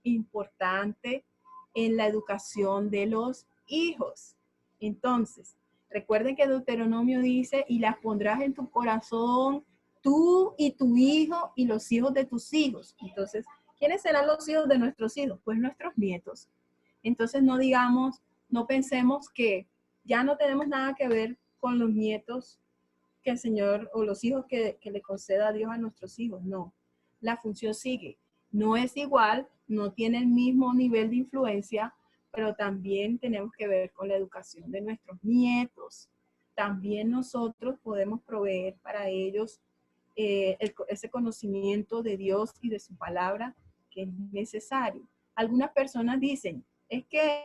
importante en la educación de los hijos. Entonces, recuerden que Deuteronomio dice, y las pondrás en tu corazón, tú y tu hijo y los hijos de tus hijos. Entonces, ¿quiénes serán los hijos de nuestros hijos? Pues nuestros nietos. Entonces, no digamos, no pensemos que ya no tenemos nada que ver con los nietos que el Señor o los hijos que le conceda a Dios a nuestros hijos. No, la función sigue. No es igual, no tiene el mismo nivel de influencia, pero también tenemos que ver con la educación de nuestros nietos. También nosotros podemos proveer para ellos ese conocimiento de Dios y de su palabra que es necesario. Algunas personas dicen, es que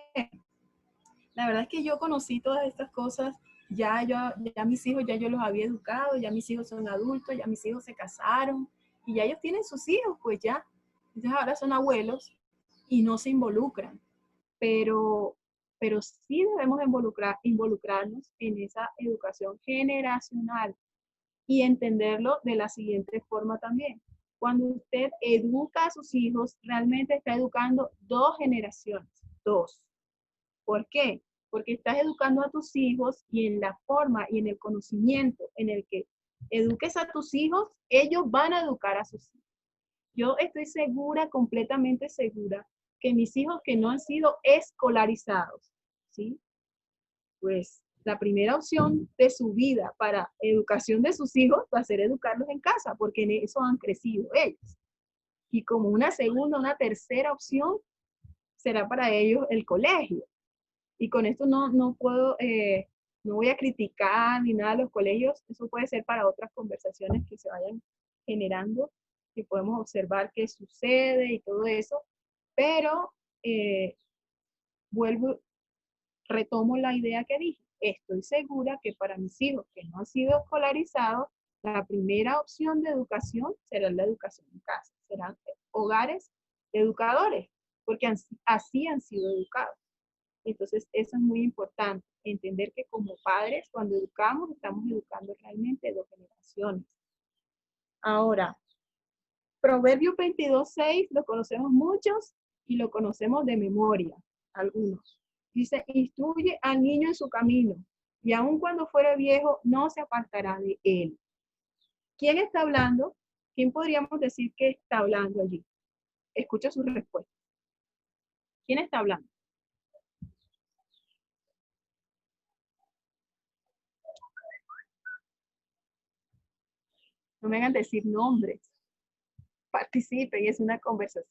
la verdad es que yo conocí todas estas cosas, ya mis hijos, ya yo los había educado, ya mis hijos son adultos, ya mis hijos se casaron y ya ellos tienen sus hijos, pues ya. Entonces ahora son abuelos y no se involucran. Pero, pero sí debemos involucrarnos en esa educación generacional y entenderlo de la siguiente forma también. Cuando usted educa a sus hijos, realmente está educando dos generaciones, dos. ¿Por qué? Porque estás educando a tus hijos y en la forma y en el conocimiento en el que eduques a tus hijos, ellos van a educar a sus hijos. Yo estoy segura, completamente segura, que mis hijos que no han sido escolarizados, ¿sí? Pues la primera opción de su vida para educación de sus hijos va a ser educarlos en casa, porque en eso han crecido ellos. Y como una segunda, una tercera opción será para ellos el colegio. Y con esto no puedo, no voy a criticar ni nada a los colegios, eso puede ser para otras conversaciones que se vayan generando, que podemos observar qué sucede y todo eso, pero retomo la idea que dije, estoy segura que para mis hijos que no han sido escolarizados, la primera opción de educación será la educación en casa, serán hogares educadores, porque así han sido educados. Entonces, eso es muy importante, entender que como padres, cuando educamos, estamos educando realmente dos generaciones. Ahora, Proverbio 22:6 lo conocemos muchos y lo conocemos de memoria, algunos. Dice, instruye al niño en su camino, y aun cuando fuere viejo, no se apartará de él. ¿Quién está hablando? ¿Quién podríamos decir que está hablando allí? Escucha su respuesta. ¿Quién está hablando? No me hagan decir nombres. Participen, es una conversación.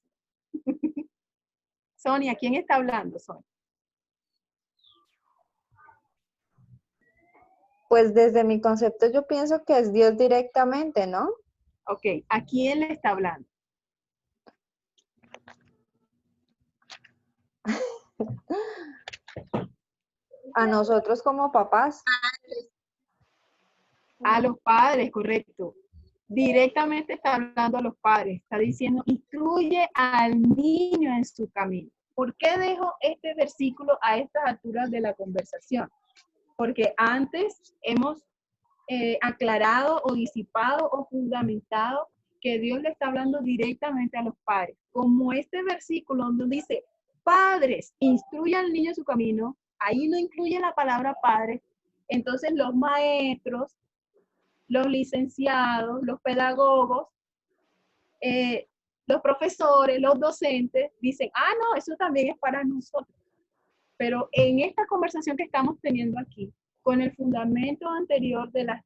Sonia, ¿quién está hablando, Sonia? Pues desde mi concepto yo pienso que es Dios directamente, ¿no? Ok, ¿a quién le está hablando? A nosotros como papás. A los padres, correcto. Directamente está hablando a los padres. Está diciendo, instruye al niño en su camino. ¿Por qué dejo este versículo a estas alturas de la conversación? Porque antes hemos aclarado o disipado o fundamentado que Dios le está hablando directamente a los padres. Como este versículo donde dice, padres, instruyan al niño en su camino, ahí no incluye la palabra padre, entonces los maestros, los licenciados, los pedagogos, los profesores, los docentes, dicen, no, eso también es para nosotros. Pero en esta conversación que estamos teniendo aquí, con el fundamento anterior de las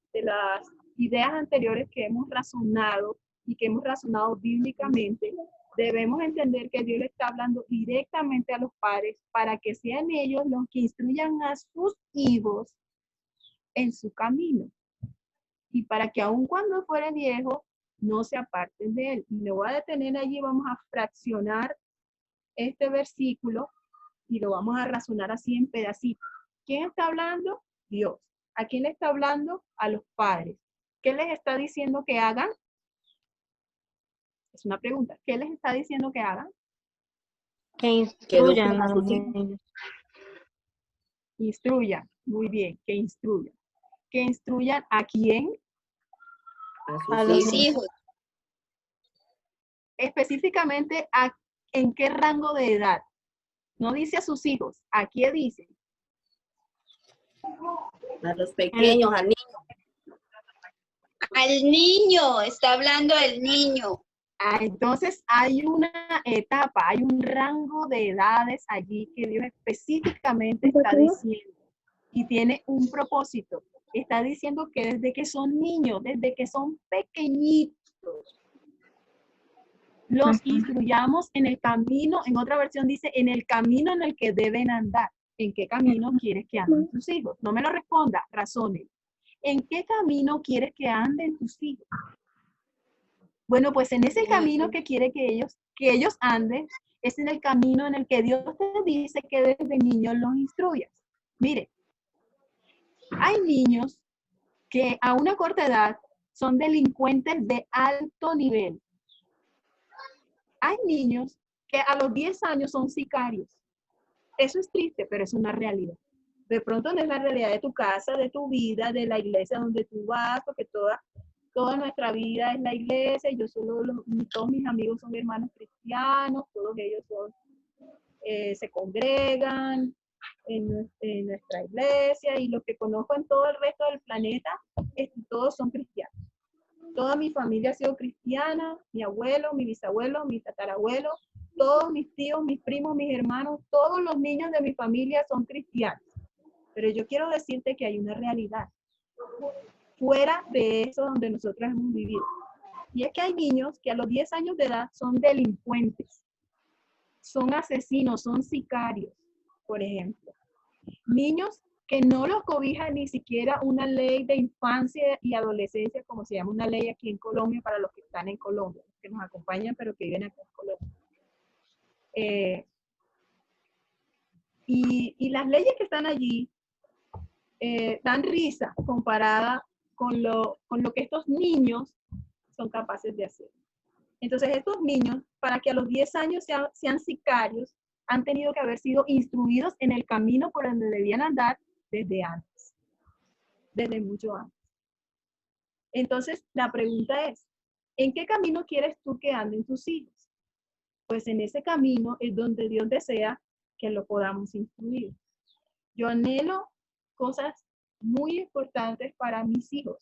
ideas anteriores que hemos razonado y que hemos razonado bíblicamente, debemos entender que Dios le está hablando directamente a los padres para que sean ellos los que instruyan a sus hijos en su camino. Y para que aun cuando fuere viejo, no se aparten de él. Y me voy a detener allí, vamos a fraccionar este versículo y lo vamos a razonar así en pedacitos. ¿Quién está hablando? Dios. ¿A quién le está hablando? A los padres. ¿Qué les está diciendo que hagan? Es una pregunta. ¿Qué les está diciendo que hagan? Que instruyan a los niños. niños. Instruyan. Muy bien, que instruyan. ¿Que instruyan a quién? A los hijos. Específicamente, en qué rango de edad. No dice a sus hijos, aquí dice. A los pequeños, al niño. Al niño, está hablando del niño. Entonces hay una etapa, hay un rango de edades allí que Dios específicamente está diciendo y tiene un propósito. Está diciendo que desde que son niños, desde que son pequeñitos, los instruyamos en el camino, en otra versión dice, en el camino en el que deben andar. ¿En qué camino quieres que anden tus hijos? No me lo responda, razone. ¿En qué camino quieres que anden tus hijos? Bueno, pues en ese camino que quiere que ellos anden, es en el camino en el que Dios te dice que desde niños los instruyas. Mire, hay niños que a una corta edad son delincuentes de alto nivel. Hay niños que a los 10 años son sicarios. Eso es triste, pero es una realidad. De pronto no es la realidad de tu casa, de tu vida, de la iglesia donde tú vas, porque toda nuestra vida es la iglesia. Yo todos mis amigos son hermanos cristianos, todos ellos se congregan en nuestra iglesia, y los que conozco en todo el resto del planeta, todos son cristianos. Toda mi familia ha sido cristiana, mi abuelo, mi bisabuelo, mi tatarabuelo, todos mis tíos, mis primos, mis hermanos, todos los niños de mi familia son cristianos. Pero yo quiero decirte que hay una realidad fuera de eso donde nosotros hemos vivido. Y es que hay niños que a los 10 años de edad son delincuentes, son asesinos, son sicarios, por ejemplo. Niños que no los cobija ni siquiera una ley de infancia y adolescencia, como se llama una ley aquí en Colombia para los que están en Colombia, que nos acompañan pero que viven acá en Colombia. Y las leyes que están allí dan risa comparada con lo que estos niños son capaces de hacer. Entonces estos niños, para que a los 10 años sean sicarios, han tenido que haber sido instruidos en el camino por donde debían andar desde antes, desde mucho antes. Entonces la pregunta es, ¿en qué camino quieres tú que anden tus hijos? Pues en ese camino es donde Dios desea que lo podamos instruir. Yo anhelo cosas muy importantes para mis hijos.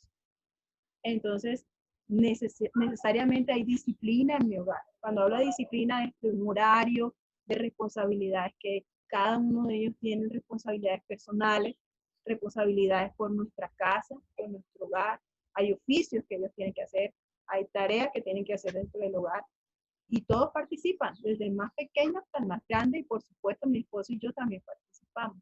Entonces, necesariamente hay disciplina en mi hogar. Cuando hablo de disciplina, es de un horario, de responsabilidades, que cada uno de ellos tiene responsabilidades personales, responsabilidades por nuestra casa, por nuestro hogar. Hay oficios que ellos tienen que hacer, hay tareas que tienen que hacer dentro del hogar. Y todos participan, desde el más pequeño hasta el más grande, y por supuesto mi esposo y yo también participamos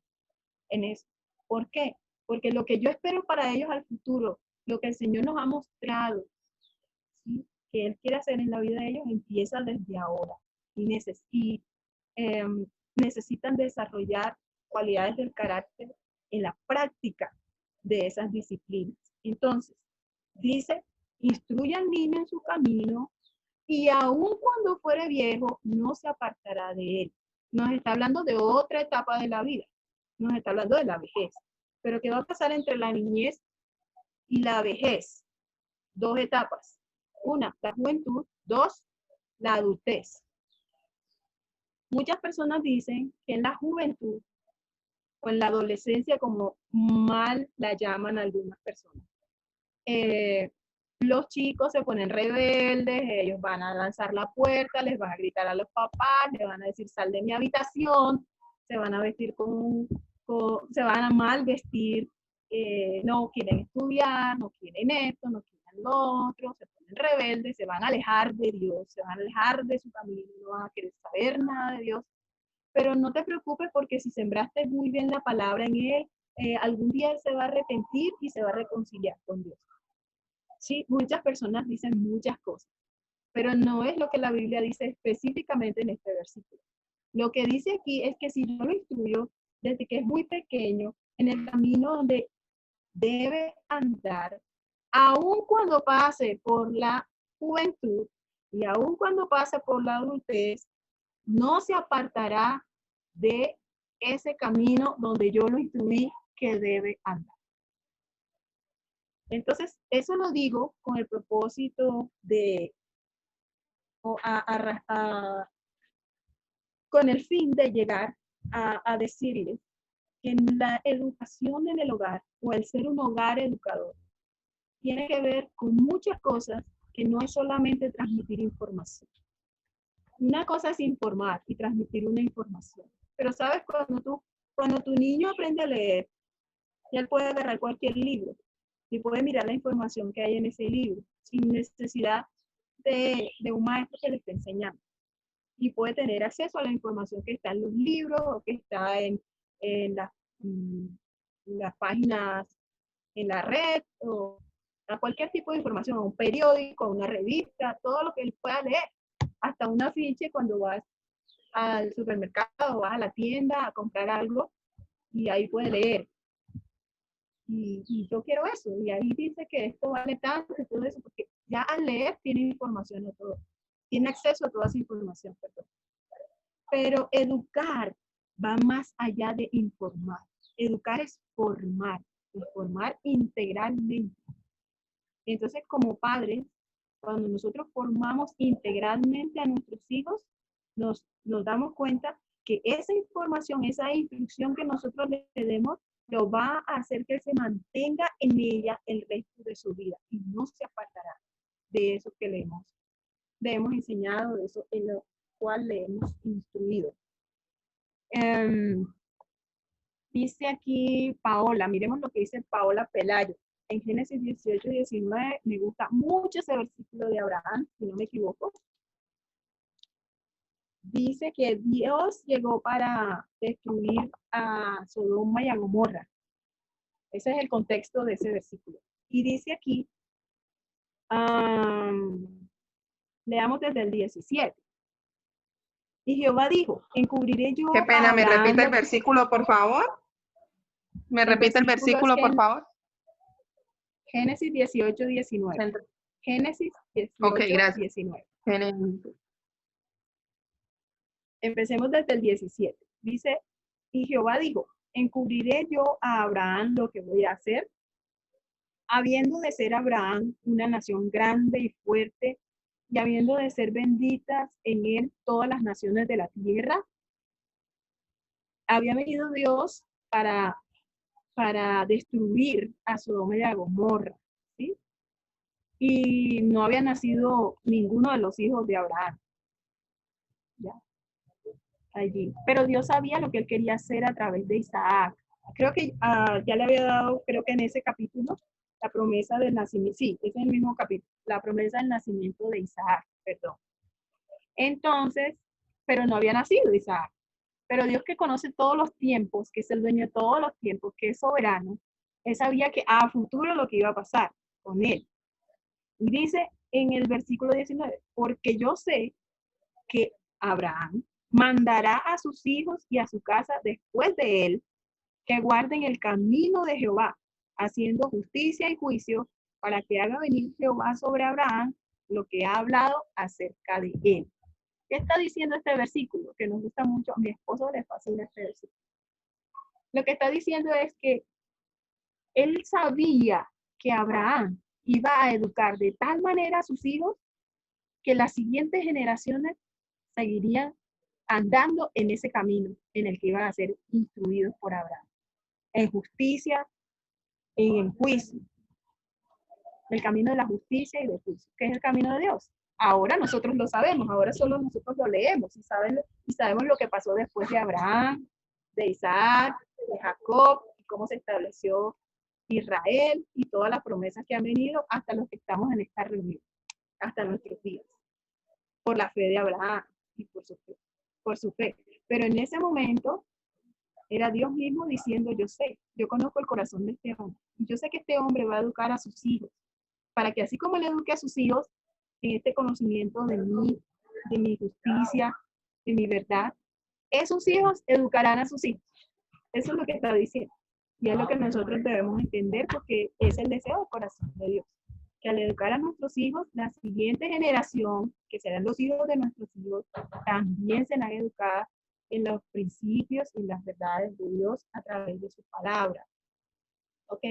en eso. ¿Por qué? Porque lo que yo espero para ellos al futuro, lo que el Señor nos ha mostrado, ¿sí?, que Él quiere hacer en la vida de ellos, empieza desde ahora. Y necesitan desarrollar cualidades del carácter en la práctica de esas disciplinas. Entonces, dice, instruye al niño en su camino, y aun cuando fuere viejo, no se apartará de él. Nos está hablando de otra etapa de la vida. Nos está hablando de la vejez. Pero ¿qué va a pasar entre la niñez y la vejez? Dos etapas. Una, la juventud. Dos, la adultez. Muchas personas dicen que en la juventud o en la adolescencia, como mal la llaman algunas personas, los chicos se ponen rebeldes, ellos van a lanzar la puerta, les van a gritar a los papás, les van a decir sal de mi habitación, se van a vestir se van a mal vestir, no quieren estudiar, no quieren esto, no quieren lo otro, se ponen rebeldes, se van a alejar de Dios, se van a alejar de su familia, no van a querer saber nada de Dios. Pero no te preocupes, porque si sembraste muy bien la palabra en él, algún día él se va a arrepentir y se va a reconciliar con Dios. Sí, muchas personas dicen muchas cosas, pero no es lo que la Biblia dice específicamente en este versículo. Lo que dice aquí es que si yo lo instruyo desde que es muy pequeño en el camino donde debe andar, aun cuando pase por la juventud y aun cuando pase por la adultez, no se apartará de ese camino donde yo lo instruí que debe andar. Entonces, eso lo digo con el propósito de con el fin de llegar a decirles que la educación en el hogar o el ser un hogar educador tiene que ver con muchas cosas que no es solamente transmitir información. Una cosa es informar y transmitir una información. Pero sabes, cuando tu niño aprende a leer, ya él puede agarrar cualquier libro y puede mirar la información que hay en ese libro sin necesidad de un maestro que le esté enseñando. Y puede tener acceso a la información que está en los libros o que está en las páginas en la red o a cualquier tipo de información, a un periódico, a una revista, todo lo que él pueda leer, hasta un afiche cuando vas al supermercado, vas a la tienda a comprar algo y ahí puede leer. Y yo quiero eso, y ahí dice que esto vale tanto y todo eso, porque ya al leer tiene información de todo, tiene acceso a toda esa información, perdón. Pero educar va más allá de informar. Educar es formar integralmente. Entonces, como padres, cuando nosotros formamos integralmente a nuestros hijos, nos damos cuenta que esa información, esa instrucción que nosotros le demos, lo va a hacer que se mantenga en ella el resto de su vida y no se apartará de eso que le hemos enseñado, de eso en lo cual le hemos instruido. Dice aquí Paola, miremos lo que dice Paola Pelayo. En Génesis 18 y 19, me gusta mucho ese versículo de Abraham, si no me equivoco. Dice que Dios llegó para destruir a Sodoma y a Gomorra. Ese es el contexto de ese versículo. Y dice aquí, leamos desde el 17. Y Jehová dijo, encubriré yo. Qué pena, a ¿me Abraham repite el versículo, por favor? ¿Me repite el versículo, por favor? Génesis 18, 19. Génesis 18, Ok, gracias. 19. Génesis. Empecemos desde el 17. Dice, y Jehová dijo, encubriré yo a Abraham lo que voy a hacer, habiendo de ser Abraham una nación grande y fuerte, y habiendo de ser benditas en él todas las naciones de la tierra. Había venido Dios para destruir a Sodoma y a Gomorra, ¿sí? Y no había nacido ninguno de los hijos de Abraham. ¿Ya? Allí. Pero Dios sabía lo que él quería hacer a través de Isaac. Creo que ya le había dado, creo que en ese capítulo, la promesa del nacimiento. Sí, es el mismo capítulo, la promesa del nacimiento de Isaac, perdón. Entonces, pero no había nacido Isaac. Pero Dios, que conoce todos los tiempos, que es el dueño de todos los tiempos, que es soberano, él sabía que a futuro lo que iba a pasar con él. Y dice en el versículo 19, porque yo sé que Abraham mandará a sus hijos y a su casa después de él, que guarden el camino de Jehová, haciendo justicia y juicio, para que haga venir Jehová sobre Abraham lo que ha hablado acerca de él. ¿Qué está diciendo este versículo? Que nos gusta mucho, a mi esposo le fascina este versículo. Lo que está diciendo es que él sabía que Abraham iba a educar de tal manera a sus hijos que las siguientes generaciones seguirían andando en ese camino en el que iban a ser instruidos por Abraham. En justicia, en juicio. El camino de la justicia y del juicio. ¿Qué es el camino de Dios? Ahora nosotros lo sabemos, ahora solo nosotros lo leemos y sabemos lo que pasó después de Abraham, de Isaac, de Jacob, y cómo se estableció Israel y todas las promesas que han venido hasta los que estamos en esta reunión, hasta nuestros días, por la fe de Abraham y por su fe. Pero en ese momento era Dios mismo diciendo, yo sé, yo conozco el corazón de este hombre, y yo sé que este hombre va a educar a sus hijos, para que así como le eduque a sus hijos en este conocimiento de mí, de mi justicia, de mi verdad, esos hijos educarán a sus hijos. Eso es lo que está diciendo. Y es lo que nosotros debemos entender, porque es el deseo del corazón de Dios. Que al educar a nuestros hijos, la siguiente generación, que serán los hijos de nuestros hijos, también serán educadas en los principios y las verdades de Dios a través de su palabra. ¿Ok?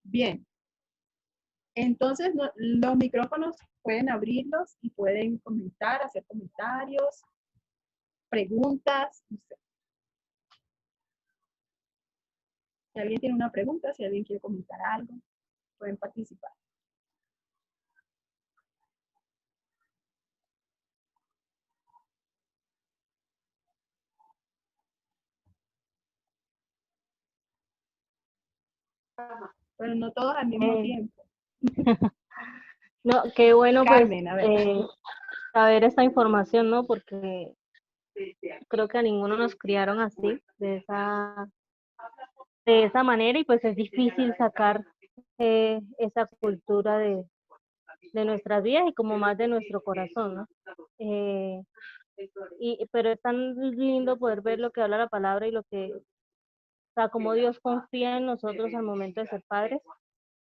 Bien. Entonces, los micrófonos pueden abrirlos y pueden comentar, hacer comentarios, preguntas. No sé. Si alguien tiene una pregunta, si alguien quiere comentar algo, pueden participar. Pero no todos al mismo tiempo. No, qué bueno Carmen, pues a ver. saber esta información, ¿no? Porque creo que a ninguno nos criaron así, de esa manera, y pues es difícil sacar esa cultura de nuestras vidas y como más de nuestro corazón, ¿no? Pero es tan lindo poder ver lo que habla la palabra y lo que, o sea, como Dios confía en nosotros al momento de ser padres,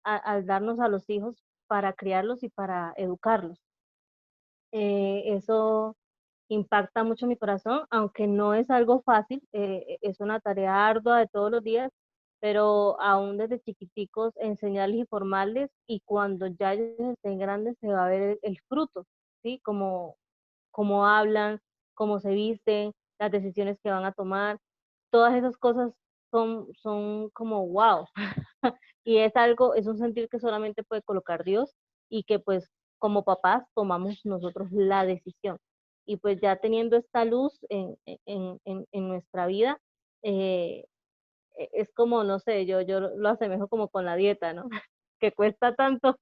al darnos a los hijos para criarlos y para educarlos. Eso impacta mucho mi corazón, aunque no es algo fácil, es una tarea ardua de todos los días, pero aún desde chiquiticos enseñarles y formarles, y cuando ya ellos estén grandes se va a ver el fruto, ¿sí? Cómo hablan, cómo se visten, las decisiones que van a tomar, todas esas cosas son como wow. Y es un sentir que solamente puede colocar Dios, y que pues como papás tomamos nosotros la decisión. Y pues ya teniendo esta luz en nuestra vida, es como, no sé, yo lo asemejo como con la dieta, ¿no? Que cuesta tanto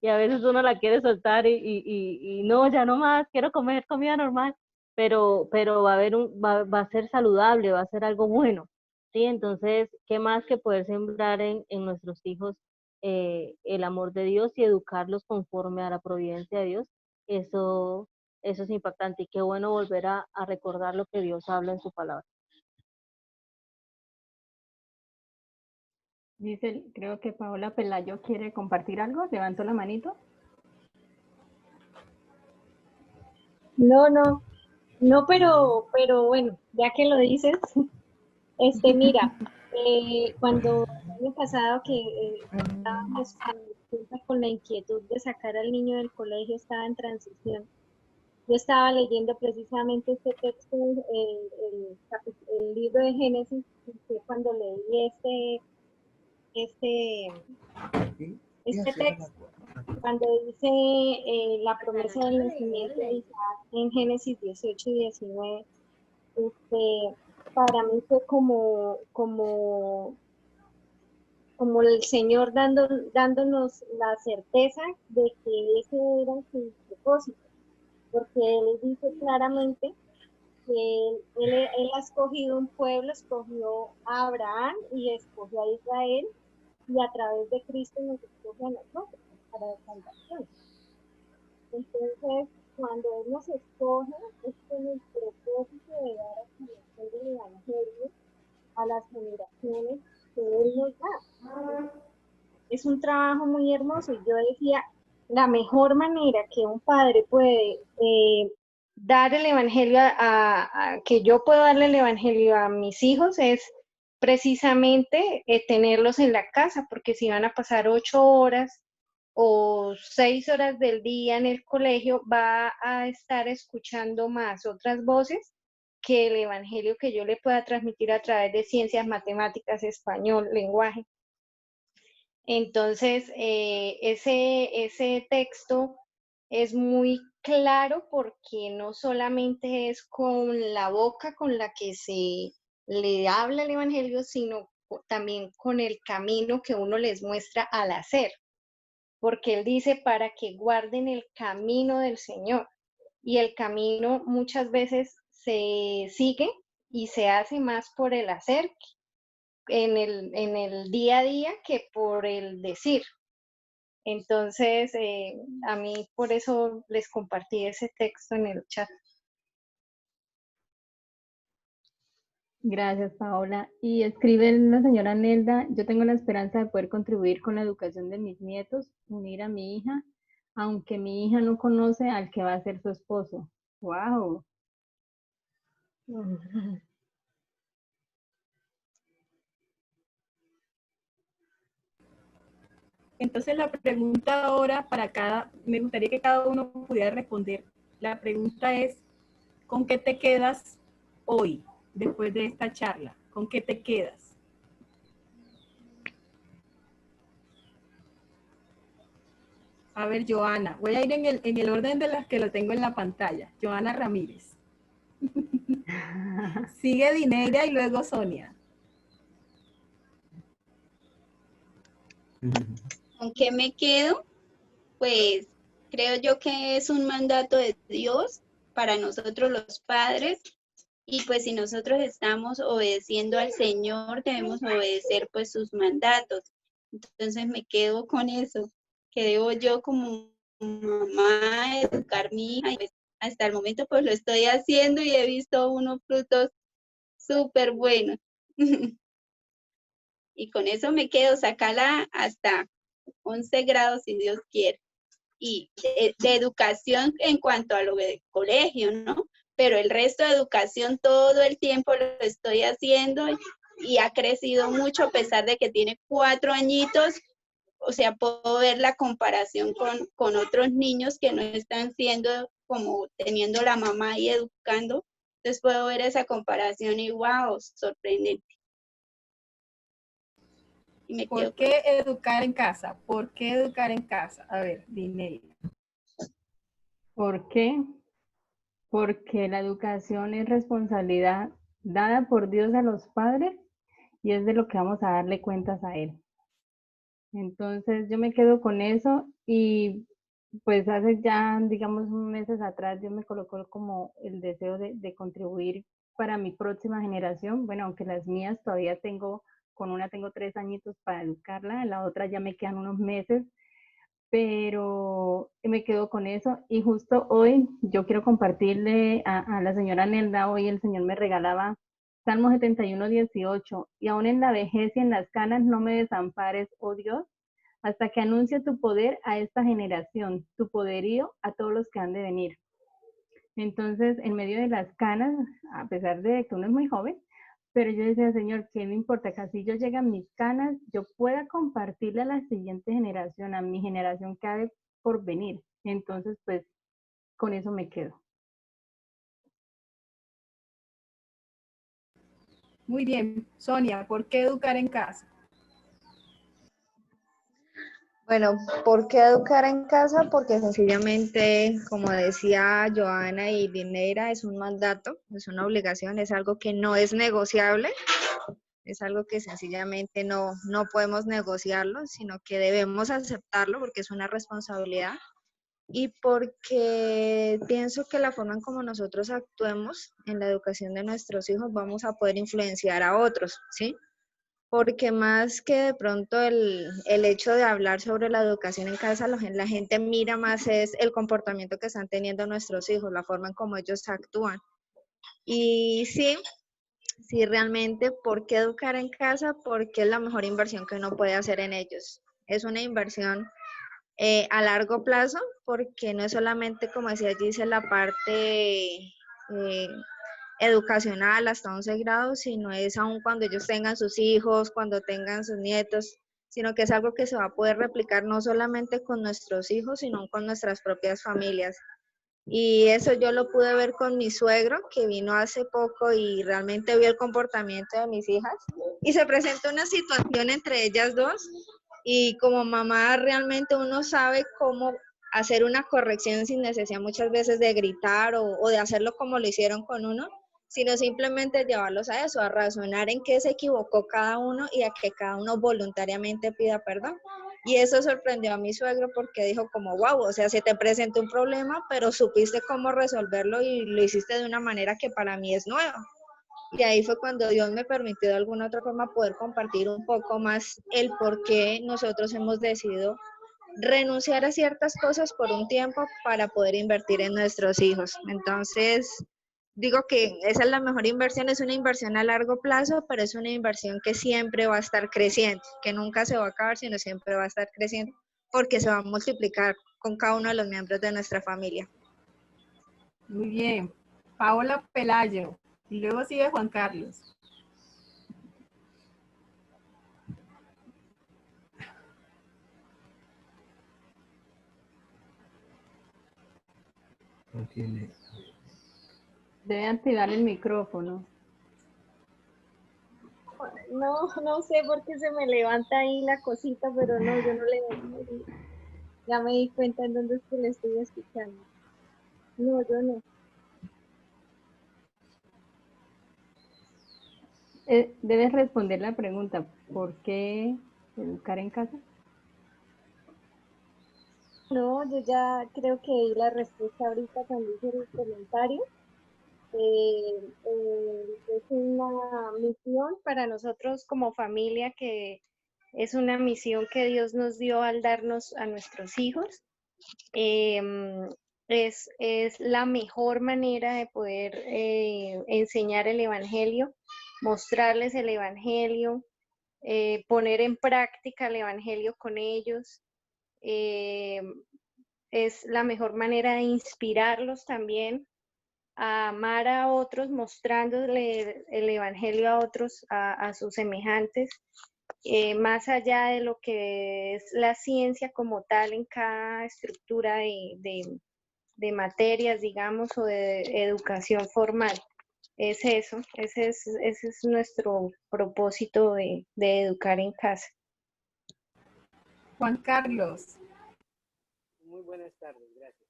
y a veces uno la quiere soltar y no, ya no más, quiero comer comida normal, pero va a ser saludable, va a ser algo bueno, ¿sí? Entonces, ¿qué más que poder sembrar en nuestros hijos el amor de Dios y educarlos conforme a la providencia de Dios? Eso, eso es impactante, y qué bueno volver a recordar lo que Dios habla en su palabra. Dice, creo que Paola Pelayo quiere compartir algo. Levanto la manito. No, pero bueno, ya que lo dices, mira, cuando el año pasado que estábamos con la inquietud de sacar al niño del colegio, estaba en transición. Yo estaba leyendo precisamente este texto, el libro de Génesis, y fue cuando leí este texto, cuando dice la promesa del nacimiento de Isaac en Génesis 18 y 19, para mí fue como el Señor dándonos la certeza de que ese era su propósito, porque Él dice claramente que él ha escogido un pueblo, escogió a Abraham y escogió a Israel, y a través de Cristo nos escoge a nosotros para la salvación. Entonces, cuando Él nos escoge, es con el propósito de dar a conocer el Evangelio a las generaciones que Él nos da. Es un trabajo muy hermoso, y yo decía, la mejor manera que un padre puede dar el Evangelio, que yo puedo darle el Evangelio a mis hijos, es precisamente tenerlos en la casa, porque si van a pasar 8 horas o 6 horas del día en el colegio, va a estar escuchando más otras voces que el Evangelio que yo le pueda transmitir a través de ciencias, matemáticas, español, lenguaje. Entonces, ese texto es muy claro, porque no solamente es con la boca con la que se le habla el Evangelio, sino también con el camino que uno les muestra al hacer, porque Él dice para que guarden el camino del Señor, y el camino muchas veces se sigue y se hace más por el hacer en el día a día que por el decir. Entonces, a mí por eso les compartí ese texto en el chat. Gracias, Paola. Y escribe la señora Nelda, yo tengo la esperanza de poder contribuir con la educación de mis nietos, unir a mi hija, aunque mi hija no conoce al que va a ser su esposo. ¡Wow! Entonces la pregunta ahora me gustaría que cada uno pudiera responder. La pregunta es, ¿Con qué te quedas hoy, después de esta charla? ¿Con qué te quedas? A ver, Joana, voy a ir en el orden de las que lo tengo en la pantalla. Joana Ramírez. Sigue Dineira y luego Sonia. ¿Con qué me quedo? Pues creo yo que es un mandato de Dios para nosotros los padres. Y pues si nosotros estamos obedeciendo al Señor, debemos obedecer pues sus mandatos. Entonces me quedo con eso, que debo yo como mamá educar a mi hija. Y pues, hasta el momento pues lo estoy haciendo y he visto unos frutos súper buenos. Y con eso me quedo, sacarla hasta 11 grados si Dios quiere. Y de educación en cuanto a lo de colegio, ¿no? Pero el resto de educación todo el tiempo lo estoy haciendo y ha crecido mucho a pesar de que tiene 4 añitos. O sea, puedo ver la comparación con otros niños que no están siendo como teniendo la mamá y educando. Entonces puedo ver esa comparación y wow, sorprendente. Y me quedo ¿Por qué educar en casa? ¿Por qué educar en casa? A ver, Dineira. ¿Por qué? Porque la educación es responsabilidad dada por Dios a los padres y es de lo que vamos a darle cuentas a Él. Entonces yo me quedo con eso y pues hace ya, digamos, meses atrás yo me colocó como el deseo de contribuir para mi próxima generación. Bueno, aunque las mías todavía tengo, con una tengo 3 añitos para educarla, en la otra ya me quedan unos meses, pero me quedo con eso y justo hoy yo quiero compartirle a la señora Nelda, hoy el Señor me regalaba Salmo 71:18, y aún en la vejez y en las canas no me desampares, oh Dios, hasta que anuncie tu poder a esta generación, tu poderío a todos los que han de venir. Entonces, en medio de las canas, a pesar de que uno es muy joven, pero yo decía, Señor, ¿qué me importa? Que así yo llegue a mis canas, yo pueda compartirle a la siguiente generación, a mi generación que ha de por venir. Entonces, pues, con eso me quedo. Muy bien, Sonia, ¿por qué educar en casa? Bueno, ¿por qué educar en casa? Porque sencillamente, como decía Joana y Dineira, es un mandato, es una obligación, es algo que no es negociable, es algo que sencillamente no podemos negociarlo, sino que debemos aceptarlo porque es una responsabilidad. Y porque pienso que la forma en como nosotros actuemos en la educación de nuestros hijos vamos a poder influenciar a otros, ¿sí? Porque más que de pronto el hecho de hablar sobre la educación en casa, la gente mira más es el comportamiento que están teniendo nuestros hijos, la forma en cómo ellos actúan. Y sí, realmente, ¿por qué educar en casa? Porque es la mejor inversión que uno puede hacer en ellos. Es una inversión a largo plazo, porque no es solamente, como decía dice la parte educacional hasta 11 grados, sino es aún cuando ellos tengan sus hijos, cuando tengan sus nietos, sino que es algo que se va a poder replicar no solamente con nuestros hijos, sino con nuestras propias familias. Y eso yo lo pude ver con mi suegro, que vino hace poco y realmente vio el comportamiento de mis hijas. Y se presentó una situación entre ellas dos y como mamá realmente uno sabe cómo hacer una corrección sin necesidad muchas veces de gritar o de hacerlo como lo hicieron con uno, sino simplemente llevarlos a eso, a razonar en qué se equivocó cada uno y a que cada uno voluntariamente pida perdón. Y eso sorprendió a mi suegro porque dijo como, wow, o sea, se te presentó un problema, pero supiste cómo resolverlo y lo hiciste de una manera que para mí es nueva. Y ahí fue cuando Dios me permitió de alguna otra forma poder compartir un poco más el por qué nosotros hemos decidido renunciar a ciertas cosas por un tiempo para poder invertir en nuestros hijos. Entonces, digo que esa es la mejor inversión, es una inversión a largo plazo, pero es una inversión que siempre va a estar creciendo, que nunca se va a acabar, sino siempre va a estar creciendo, porque se va a multiplicar con cada uno de los miembros de nuestra familia. Muy bien. Paola Pelayo. Y luego sigue Juan Carlos. No tiene. Debe activar el micrófono. No sé por qué se me levanta ahí la cosita, pero no, yo no le... Ya me di cuenta en dónde es que le estoy escuchando. No, yo no. Debes responder la pregunta, ¿por qué educar en casa? No, yo ya creo que di la respuesta ahorita cuando hice el comentario. Es una misión para nosotros como familia, que es una misión que Dios nos dio al darnos a nuestros hijos. Es la mejor manera de poder enseñar el Evangelio, mostrarles el Evangelio, poner en práctica el Evangelio con ellos. Es la mejor manera de inspirarlos también a amar a otros, mostrándole el Evangelio a otros, a sus semejantes, más allá de lo que es la ciencia como tal en cada estructura de materias, digamos, o de educación formal. Es eso, ese es nuestro propósito de educar en casa. Juan Carlos. Muy buenas tardes, gracias.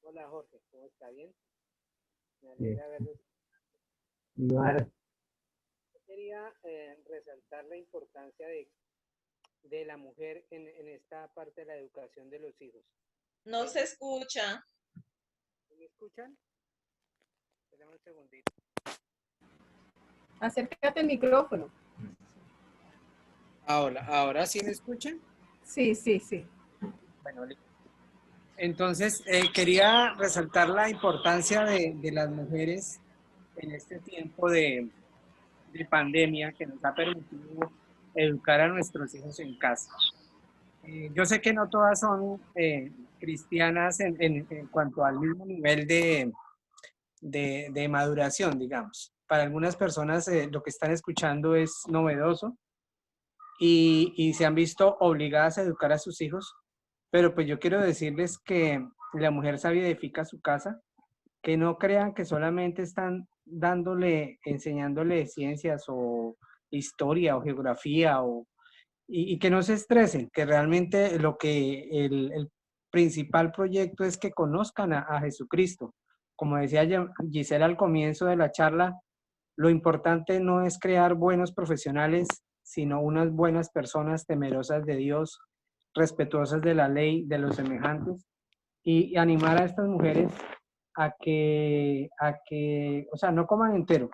Hola Jorge, ¿cómo está? ¿Bien? Me alegra verlos. Yo quería resaltar la importancia de la mujer en esta parte de la educación de los hijos. No se escucha. ¿Me escuchan? Espérame un segundito. Acércate al micrófono. ¿Ahora sí me escuchan? Sí, sí, sí. Bueno, entonces quería resaltar la importancia de las mujeres en este tiempo de pandemia que nos ha permitido educar a nuestros hijos en casa. Yo sé que no todas son cristianas en cuanto al mismo nivel de maduración, digamos. Para algunas personas lo que están escuchando es novedoso y se han visto obligadas a educar a sus hijos, pero pues yo quiero decirles que la mujer sabia edifica su casa, que no crean que solamente están enseñándole ciencias o historia o geografía y que no se estresen, que realmente lo que el principal proyecto es que conozcan a Jesucristo. Como decía Gisela al comienzo de la charla, lo importante no es crear buenos profesionales, sino unas buenas personas temerosas de Dios, respetuosas de la ley, de los semejantes, y animar a estas mujeres a que, o sea, no coman entero.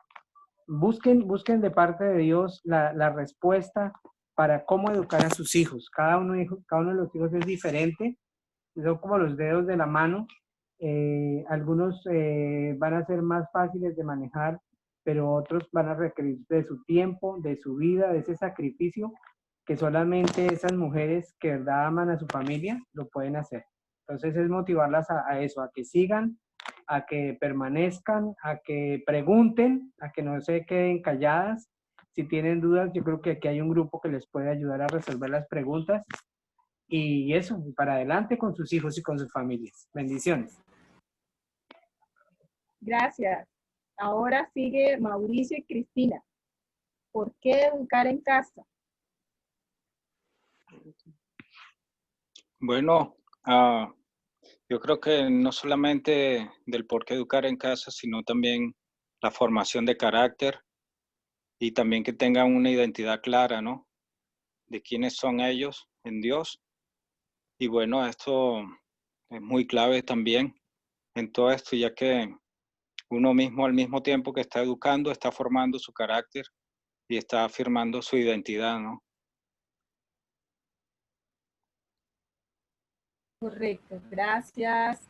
Busquen de parte de Dios la respuesta para cómo educar a sus hijos. Cada uno de los hijos es diferente, son como los dedos de la mano. Algunos van a ser más fáciles de manejar, pero otros van a requerir de su tiempo, de su vida, de ese sacrificio que solamente esas mujeres que de verdad aman a su familia lo pueden hacer. Entonces es motivarlas a eso, a que sigan, a que permanezcan, a que pregunten, a que no se queden calladas. Si tienen dudas, yo creo que aquí hay un grupo que les puede ayudar a resolver las preguntas. Y eso, para adelante con sus hijos y con sus familias. Bendiciones. Gracias. Ahora sigue Mauricio y Cristina. ¿Por qué educar en casa? Bueno, yo creo que no solamente del por qué educar en casa, sino también la formación de carácter y también que tengan una identidad clara, ¿no? De quiénes son ellos en Dios. Y bueno, esto es muy clave también en todo esto, ya que uno mismo al mismo tiempo que está educando, está formando su carácter y está afirmando su identidad, ¿no? Correcto, gracias.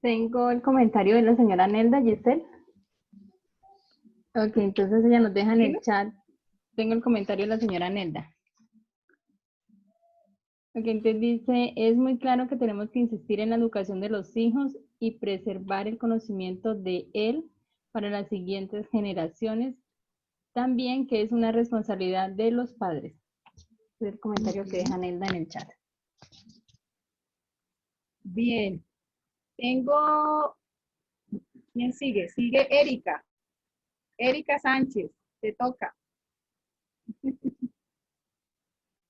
Tengo el comentario de la señora Nelda Giselle. Ok, entonces ella nos deja en el chat. Tengo el comentario de la señora Nelda. Ok, entonces dice, es muy claro que tenemos que insistir en la educación de los hijos y preservar el conocimiento de él para las siguientes generaciones. También que es una responsabilidad de los padres. Es el comentario que deja Nelda en el chat. Bien. Tengo, ¿quién sigue? Sigue Erika. Erika Sánchez, te toca.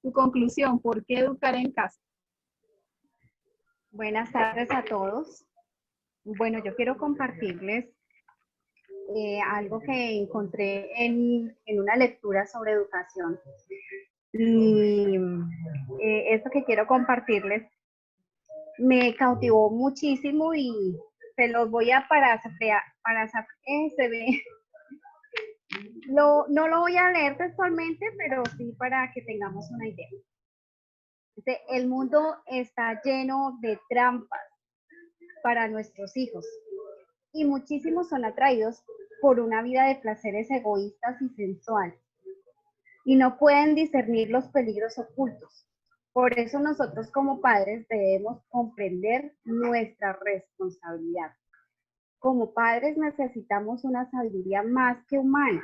Tu conclusión, ¿por qué educar en casa? Buenas tardes a todos. Bueno, yo quiero compartirles algo que encontré en una lectura sobre educación. Y esto que quiero compartirles me cautivó muchísimo y se los voy a parafrasear. No lo voy a leer textualmente, pero sí para que tengamos una idea. El mundo está lleno de trampas para nuestros hijos y muchísimos son atraídos por una vida de placeres egoístas y sensuales y no pueden discernir los peligros ocultos. Por eso nosotros como padres debemos comprender nuestra responsabilidad. Como padres necesitamos una sabiduría más que humana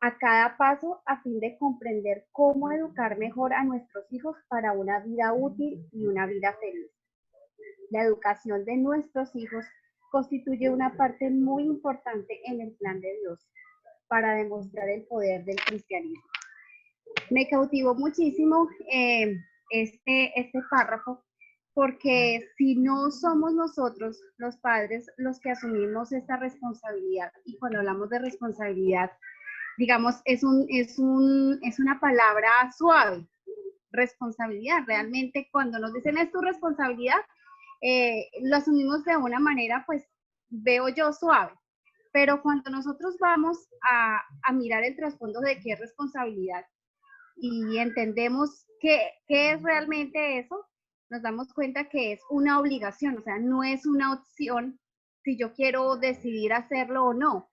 a cada paso a fin de comprender cómo educar mejor a nuestros hijos para una vida útil y una vida feliz. La educación de nuestros hijos constituye una parte muy importante en el plan de Dios para demostrar el poder del cristianismo. Me cautivó muchísimo este párrafo, porque si no somos nosotros, los padres, los que asumimos esta responsabilidad, y cuando hablamos de responsabilidad, digamos, es una palabra suave, responsabilidad. Realmente cuando nos dicen es tu responsabilidad, lo asumimos de una manera, pues, veo yo suave. Pero cuando nosotros vamos a mirar el trasfondo de qué es responsabilidad y entendemos qué es realmente eso, nos damos cuenta que es una obligación, o sea, no es una opción si yo quiero decidir hacerlo o no.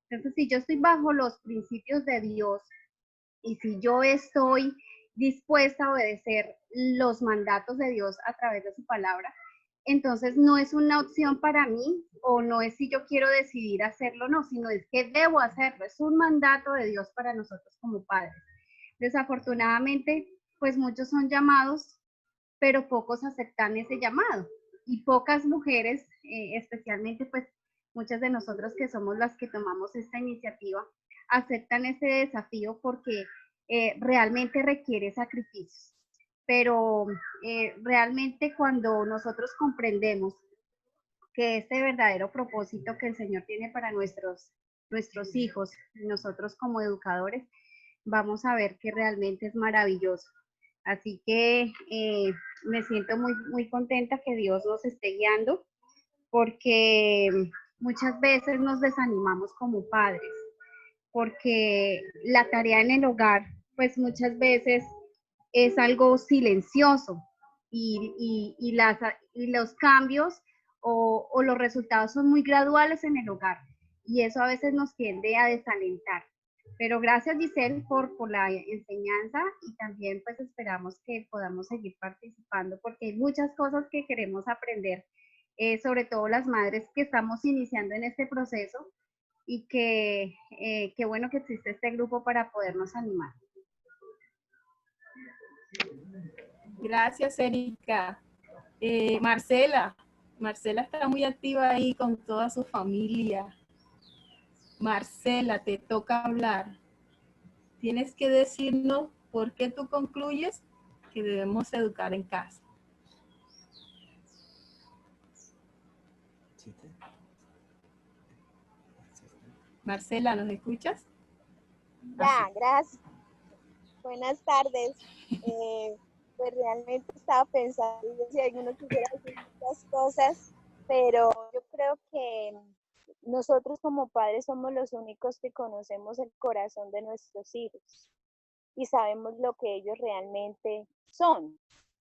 Entonces, si yo estoy bajo los principios de Dios y si yo estoy dispuesta a obedecer los mandatos de Dios a través de su palabra, entonces no es una opción para mí o no es si yo quiero decidir hacerlo o no, sino es que debo hacerlo. Es un mandato de Dios para nosotros como padres. Desafortunadamente, pues muchos son llamados, pero pocos aceptan ese llamado. Y pocas mujeres, especialmente pues muchas de nosotros que somos las que tomamos esta iniciativa, aceptan ese desafío porque realmente requiere sacrificios. Pero realmente cuando nosotros comprendemos que este verdadero propósito que el Señor tiene para nuestros hijos, nosotros como educadores, vamos a ver que realmente es maravilloso. Así que me siento muy, muy contenta que Dios nos esté guiando, porque muchas veces nos desanimamos como padres, porque la tarea en el hogar, pues muchas veces es algo silencioso y los cambios o los resultados son muy graduales en el hogar y eso a veces nos tiende a desalentar. Pero gracias, Giselle, por la enseñanza y también pues esperamos que podamos seguir participando porque hay muchas cosas que queremos aprender, sobre todo las madres que estamos iniciando en este proceso y que qué bueno que existe este grupo para podernos animar. Gracias, Erika. Marcela está muy activa ahí con toda su familia. Marcela, te toca hablar. Tienes que decirnos por qué tú concluyes que debemos educar en casa. Marcela, ¿nos escuchas? Ya, gracias. Buenas tardes. Pues realmente estaba pensando si alguno quisiera decir muchas cosas, pero yo creo que nosotros como padres somos los únicos que conocemos el corazón de nuestros hijos y sabemos lo que ellos realmente son.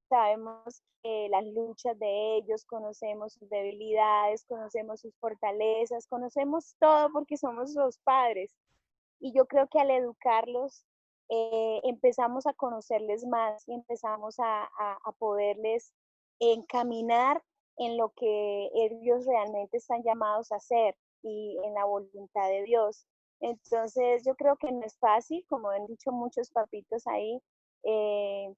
Sabemos las luchas de ellos, conocemos sus debilidades, conocemos sus fortalezas, conocemos todo porque somos los padres. Y yo creo que al educarlos empezamos a conocerles más y empezamos a poderles encaminar en lo que ellos realmente están llamados a hacer y en la voluntad de Dios. Entonces yo creo que no es fácil, como han dicho muchos papitos ahí,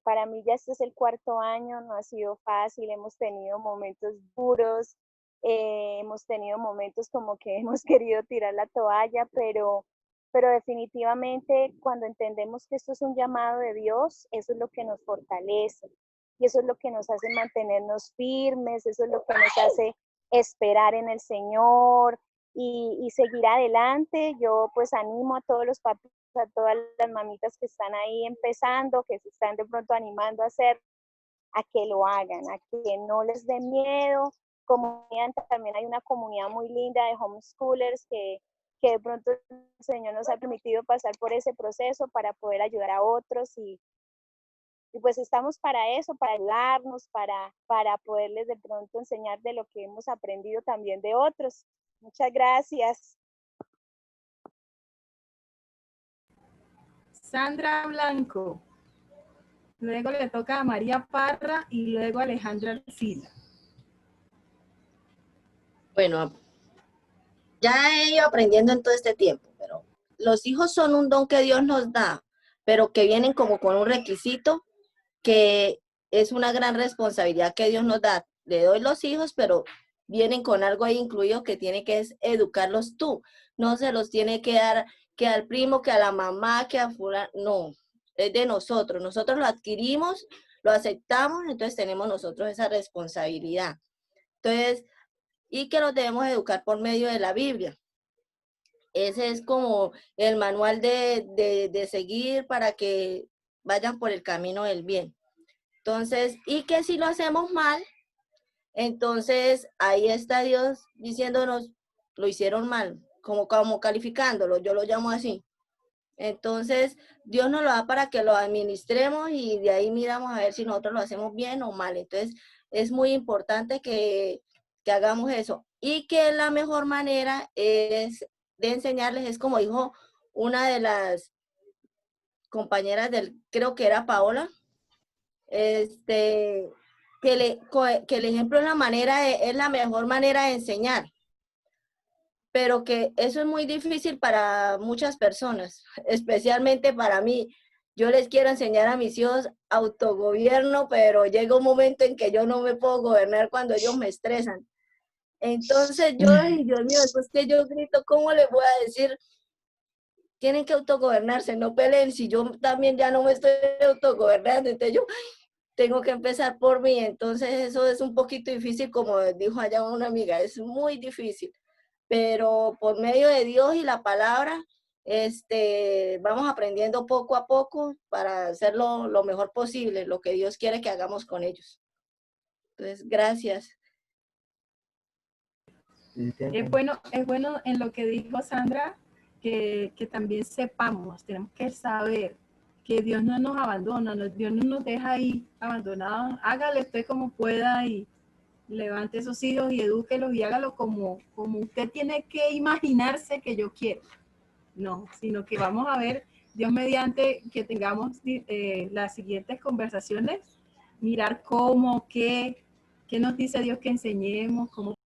Para mí ya este es el 4º año, no ha sido fácil, hemos tenido momentos duros, hemos tenido momentos como que hemos querido tirar la toalla, pero definitivamente cuando entendemos que esto es un llamado de Dios, eso es lo que nos fortalece y eso es lo que nos hace mantenernos firmes, eso es lo que nos hace esperar en el Señor y seguir adelante. Yo pues animo a todos los papás, a todas las mamitas que están ahí empezando, que se están de pronto animando a hacer, a que lo hagan, a que no les dé miedo. Como también hay una comunidad muy linda de homeschoolers que de pronto el Señor nos ha permitido pasar por ese proceso para poder ayudar a otros y pues estamos para eso, para ayudarnos, para poderles de pronto enseñar de lo que hemos aprendido también de otros. Muchas gracias. Sandra Blanco. Luego le toca a María Parra y luego a Alejandra Arcila. Bueno, ya he ido aprendiendo en todo este tiempo, pero los hijos son un don que Dios nos da, pero que vienen como con un requisito que es una gran responsabilidad que Dios nos da. Le doy los hijos, pero vienen con algo ahí incluido que tiene que es educarlos tú. No se los tiene que dar que al primo, que a la mamá, que a fulano. No, es de nosotros. Nosotros lo adquirimos, lo aceptamos, entonces tenemos nosotros esa responsabilidad. Entonces, y que los debemos educar por medio de la Biblia. Ese es como el manual de seguir para que vayan por el camino del bien. Entonces, y que si lo hacemos mal, entonces ahí está Dios diciéndonos, lo hicieron mal, como calificándolo, yo lo llamo así. Entonces, Dios nos lo da para que lo administremos y de ahí miramos a ver si nosotros lo hacemos bien o mal. Entonces, es muy importante que hagamos eso. Y que la mejor manera es de enseñarles, es como dijo una de las compañeras creo que era Paola, que el ejemplo es la mejor manera de enseñar, pero que eso es muy difícil para muchas personas, especialmente para mí. Yo les quiero enseñar a mis hijos autogobierno, pero llega un momento en que yo no me puedo gobernar cuando ellos me estresan. Entonces yo, ay, Dios mío, después que yo grito, ¿cómo les voy a decir? Tienen que autogobernarse, no peleen, si yo también ya no me estoy autogobernando, entonces yo tengo que empezar por mí, entonces eso es un poquito difícil, como dijo allá una amiga, es muy difícil, pero por medio de Dios y la palabra, vamos aprendiendo poco a poco para hacerlo lo mejor posible, lo que Dios quiere que hagamos con ellos. Entonces, gracias. Es bueno en lo que dijo Sandra, que también sepamos, tenemos que saber que Dios no nos abandona, Dios no nos deja ahí abandonados. Hágale usted como pueda y levante esos hijos y edúquelos y hágalo como usted tiene que imaginarse que yo quiero. No, sino que vamos a ver, Dios mediante que tengamos las siguientes conversaciones, mirar qué nos dice Dios que enseñemos, cómo